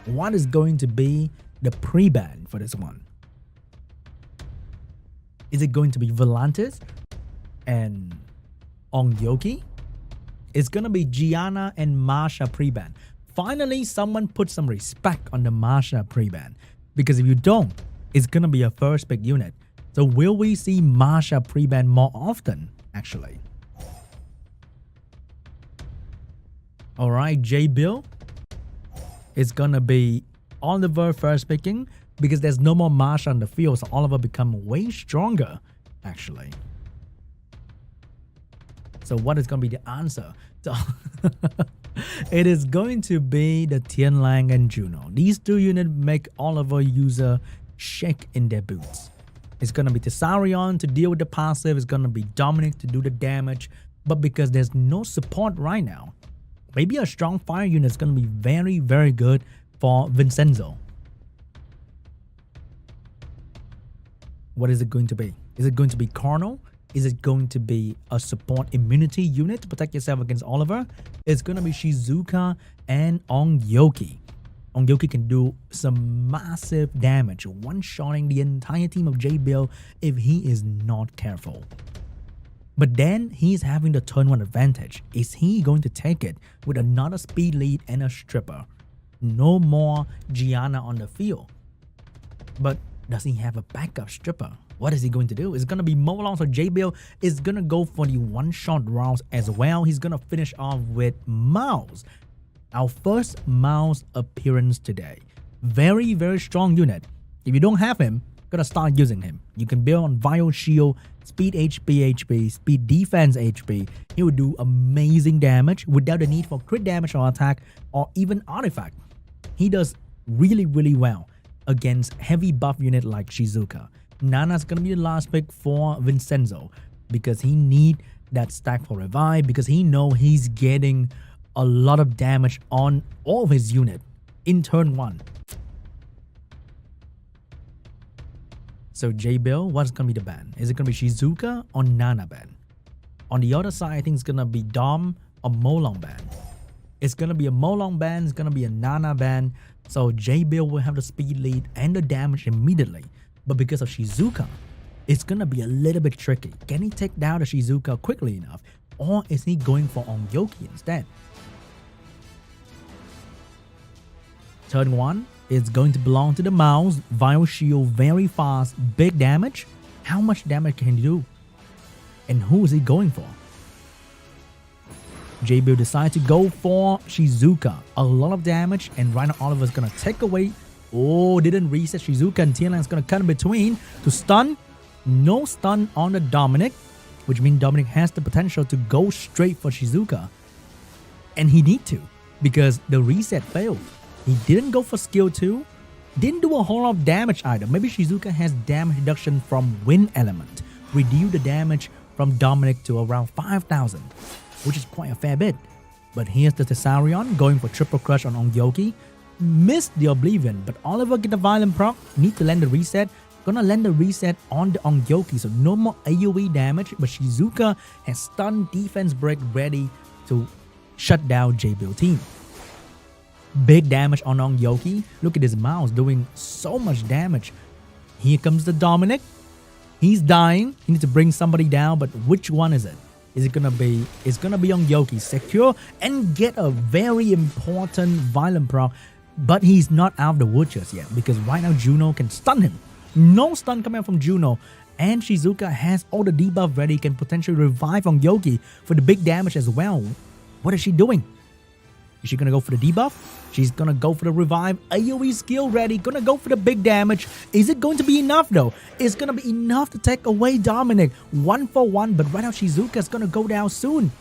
What is going to be the pre-ban for this one? Is it going to be Volantis and Ongyoki? It's going to be Gianna and Masha pre-ban. Finally, someone put some respect on the Masha pre-ban. Because if you don't, it's going to be a first pick unit. So will we see Masha pre-ban more often, actually? Alright, JBIL. It's going to be Oliver first picking. Because there's no more Masha on the field. So Oliver become way stronger, actually. So what is going to be the answer? So it is going to be the Tianlang and Juno. These two units make Oliver user shake in their boots. It's going to be Tessarion to deal with the passive. It's going to be Dominic to do the damage. But because there's no support right now, maybe a strong fire unit is going to be very, very good for Vincenzo. What is it going to be? Is it going to be Carnal? Is it going to be a support immunity unit to protect yourself against Oliver? It's going to be Shizuka and Ongyoki. Ongyoki can do some massive damage, one-shotting the entire team of JBIL if he is not careful. But then he's having the turn 1 advantage. Is he going to take it with another speed lead and a stripper? No more Gianna on the field. But does he have a backup stripper? What is he going to do? It's going to be Molong, so JBIL is going to go for the one-shot rounds as well. He's going to finish off with Mouse. Our first Mouse appearance today. Very, very strong unit. If you don't have him, gonna start using him. You can build on Vial Shield, Speed HP, Speed Defense HP. He will do amazing damage without the need for crit damage or attack or even artifact. He does really, really well against heavy buff unit like Shizuka. Nana's gonna be the last pick for Vincenzo because he need that stack for revive, because he know he's getting a lot of damage on all of his unit in turn 1. So JBIL, what's gonna be the ban? Is it gonna be Shizuka or Nana ban? On the other side, I think it's gonna be Dom or Molong ban. It's gonna be a Molong ban, it's gonna be a Nana ban. So JBIL will have the speed lead and the damage immediately. But because of Shizuka, it's gonna be a little bit tricky. Can he take down the Shizuka quickly enough? Or is he going for Ongyoki instead? Turn 1 is going to belong to the Mouse. Vial Shield, very fast, big damage. How much damage can he do? And who is he going for? JBIL decides to go for Shizuka. A lot of damage, and right now Oliver's gonna take away. Oh, didn't reset Shizuka, and Tianlang's gonna cut in between to stun. No stun on the Dominic, which means Dominic has the potential to go straight for Shizuka. And he need to, because the reset failed. He didn't go for skill 2, didn't do a whole lot of damage either. Maybe Shizuka has damage reduction from wind element. Reduce the damage from Dominic to around 5,000, which is quite a fair bit. But here's the Tessarion going for triple crush on Ongyoki. Missed the Oblivion, but Oliver get the violent proc, need to land the reset. Gonna land the reset on the Ongyoki, so no more AoE damage, but Shizuka has stun defense break ready to shut down JBIL team. Big damage on Ongyoki. Look at his Mouse doing so much damage. Here comes the Dominic. He's dying. He needs to bring somebody down, but which one is it? Is it gonna be? It's gonna be Ongyoki. Secure and get a very important violent proc, but he's not out of the woods just yet because right now Juno can stun him. No stun coming out from Juno, and Shizuka has all the debuff ready, can potentially revive Ongyoki for the big damage as well. What is she doing? Is she gonna go for the debuff? She's gonna go for the revive. AoE skill ready, gonna go for the big damage. Is it going to be enough though? It's gonna be enough to take away Dominic. 1-for-1, but right now Shizuka's gonna go down soon.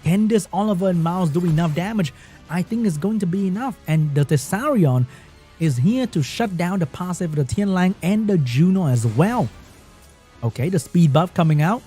Can this Oliver and Mouse do enough damage? I think it's going to be enough. And the Tessarion is here to shut down the passive of the Tianlang and the Juno as well. Okay, the speed buff coming out,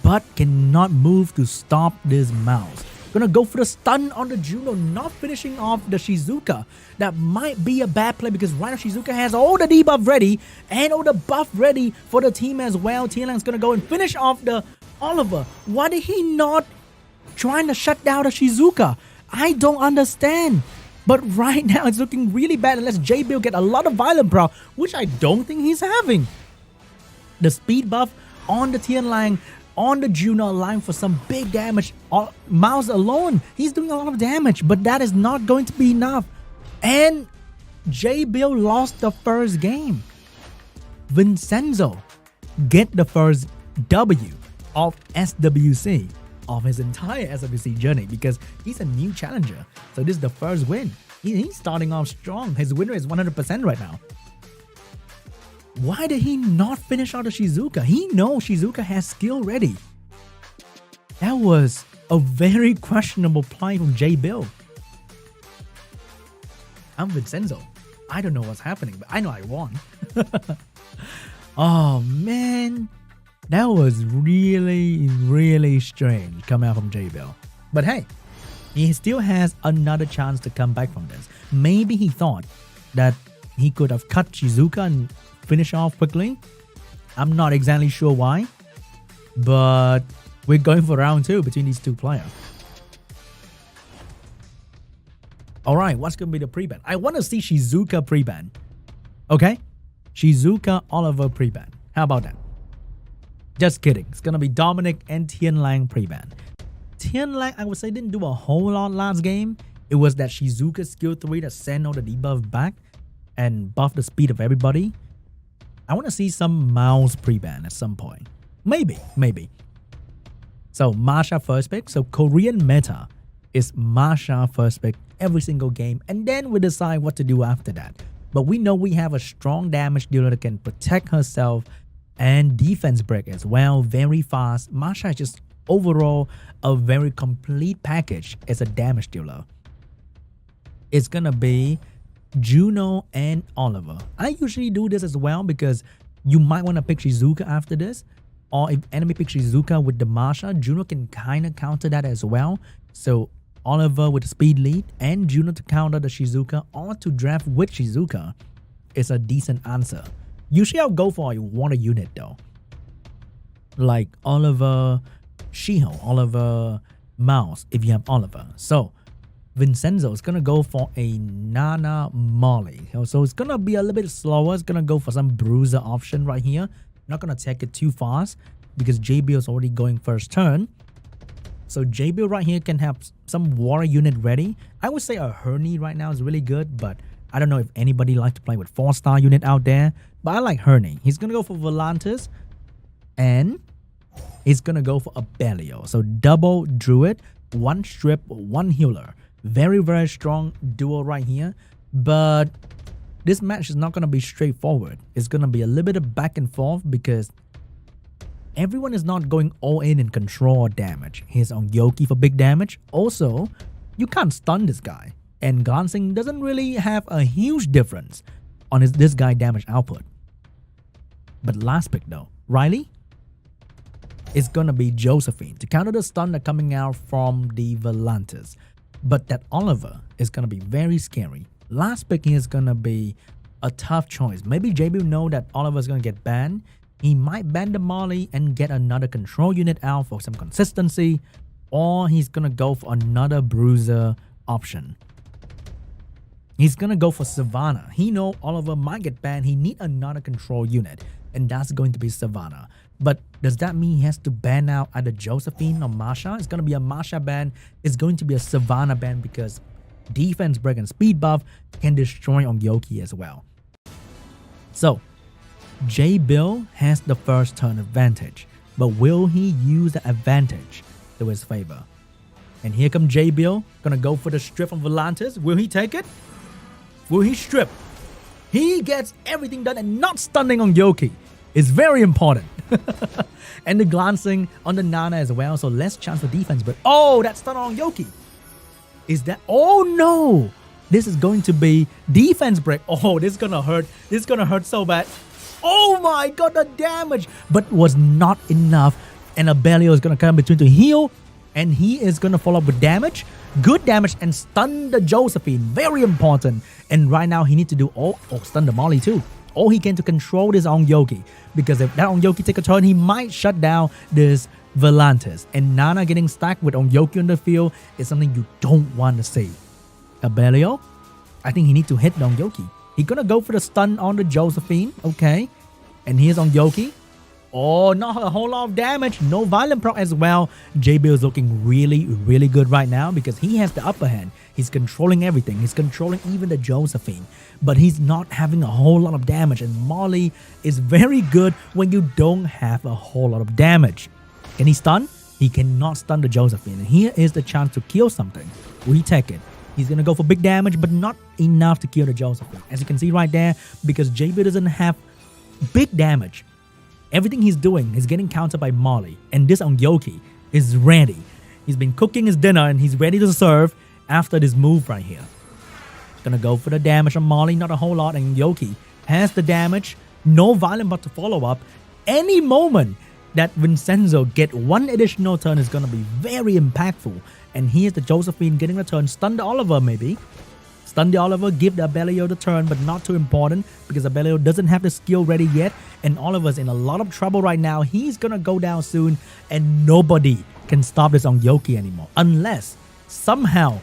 but cannot move to stop this Mouse. Gonna go for the stun on the Juno, not finishing off the Shizuka. That might be a bad play because right now Shizuka has all the debuff ready and all the buff ready for the team as well. Tianlang's gonna go and finish off the Oliver. Why did he not trying to shut down the Shizuka? I don't understand. But right now it's looking really bad unless JBIL get a lot of violent prow, which I don't think he's having. The speed buff on the Tianlang, on the Juno, allowing for some big damage. Mouse alone, he's doing a lot of damage, but that is not going to be enough. And JBIL lost the first game. Vincenzo get the first W of SWC, of his entire SWC journey, because he's a new challenger. So this is the first win. He's starting off strong. His win rate is 100% right now. Why did he not finish out the Shizuka? He knows Shizuka has skill ready. That was a very questionable play from JBIL. I'm Vincenzo. I don't know what's happening, but I know I won. Oh man, that was really strange coming out from JBIL. But hey, he still has another chance to come back from this. Maybe he thought that he could have cut Shizuka and finish off quickly. I'm not exactly sure why, but we're going for round 2 between these two players. Alright, what's going to be the pre-ban? I want to see Shizuka pre-ban. Okay? Shizuka Oliver pre-ban. How about that? Just kidding. It's going to be Dominic and Tianlang pre-ban. Tianlang, I would say, didn't do a whole lot last game. It was that Shizuka skill 3 that sent all the debuff back and buffed the speed of everybody. I want to see some Mouse pre-ban at some point. Maybe. So Masha first pick. So Korean meta is Masha first pick every single game, and then we decide what to do after that. But we know we have a strong damage dealer that can protect herself and defense break as well, very fast. Masha is just overall a very complete package as a damage dealer. It's gonna be Juno and Oliver. I usually do this as well because you might want to pick Shizuka after this, or if enemy picks Shizuka with the Masha, Juno can kind of counter that as well. So Oliver with the speed lead and Juno to counter the Shizuka, or to draft with Shizuka is a decent answer. Usually I'll go for a water unit though, like Oliver Shiho, Oliver Mouse if you have Oliver. So Vincenzo is going to go for a Nana Molly. So it's going to be a little bit slower. It's going to go for some bruiser option right here. Not going to take it too fast because JBIL is already going first turn. So JBIL right here can have some water unit ready. I would say a Herney right now is really good, but I don't know if anybody likes to play with 4-star unit out there. But I like Herney. He's going to go for Volantis and he's going to go for a Belio. So double Druid, 1 strip, 1 healer. Very strong duo right here, but this match is not going to be straightforward. It's going to be a little bit of back and forth because everyone is not going all in control or damage. He's on Yoki for big damage. Also, you can't stun this guy, and glancing doesn't really have a huge difference on this guy damage output. But last pick though, Riley, is going to be Josephine to counter the stun that coming out from the Volantis. But that Oliver is going to be very scary. Last pick is going to be a tough choice. Maybe JB know that Oliver is going to get banned. He might ban the Molly and get another control unit out for some consistency. Or he's going to go for another bruiser option. He's going to go for Savannah. He know Oliver might get banned. He need another control unit. And that's going to be Savannah. But does that mean he has to ban out either Josephine or Masha? It's going to be a Masha ban. It's going to be a Savannah ban because defense break and speed buff can destroy on Yoki as well. So, JBIL has the first turn advantage. But will he use the advantage to his favor? And here comes JBIL. Gonna go for the strip from Volantis. Will he take it? Will he strip? He gets everything done and not stunning on Yoki. It's very important. And the glancing on the Nana as well, so less chance for defense. But oh, that stun on Yoki. Is that? Oh no! This is going to be defense break. Oh, this is gonna hurt. This is gonna hurt so bad. Oh my god, the damage! But was not enough. And Abelio is gonna come between to heal. And he is gonna follow up with damage. Good damage and stun the Josephine. Very important. And right now he needs to do stun the Molly too. All he can to control this on Yoki. Because if that on Yoki take a turn, he might shut down this Volantis. And Nana getting stacked with on Yoki on the field is something you don't want to see. Abelio I think he needs to hit Yoki. He's gonna go for the stun on the Josephine. Okay. And here's Yoki. Oh, not a whole lot of damage. No violent proc as well. JBIL is looking really, really good right now because he has the upper hand. He's controlling everything. He's controlling even the Josephine. But he's not having a whole lot of damage. And Molly is very good when you don't have a whole lot of damage. Can he stun? He cannot stun the Josephine. And here is the chance to kill something. We take it. He's going to go for big damage, but not enough to kill the Josephine. As you can see right there, because JBIL doesn't have big damage. Everything he's doing is getting countered by Molly. And this Yoki is ready. He's been cooking his dinner and he's ready to serve after this move right here. Gonna go for the damage on Molly, not a whole lot. And Yoki has the damage. No violent but to follow up. Any moment that Vincenzo get one additional turn is gonna be very impactful. And here's the Josephine getting the turn. Stun the Oliver maybe. Stun the Oliver, give the Abellio the turn, but not too important because Abellio doesn't have the skill ready yet. And Oliver's in a lot of trouble right now. He's gonna go down soon and nobody can stop this Yoki anymore. Unless somehow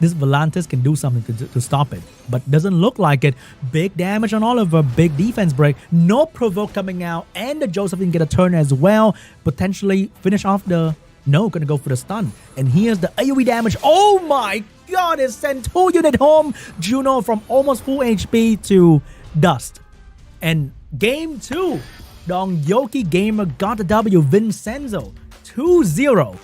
this Volantis can do something to stop it. But doesn't look like it. Big damage on Oliver, big defense break. No provoke coming out and the Josephine get a turn as well. Potentially finish off the... No, gonna go for the stun. And here's the AoE damage. Oh my god, it sent 2 unit home. Juno from almost full HP to dust. And game 2, the Yoki gamer got the W. Vincenzo 2-0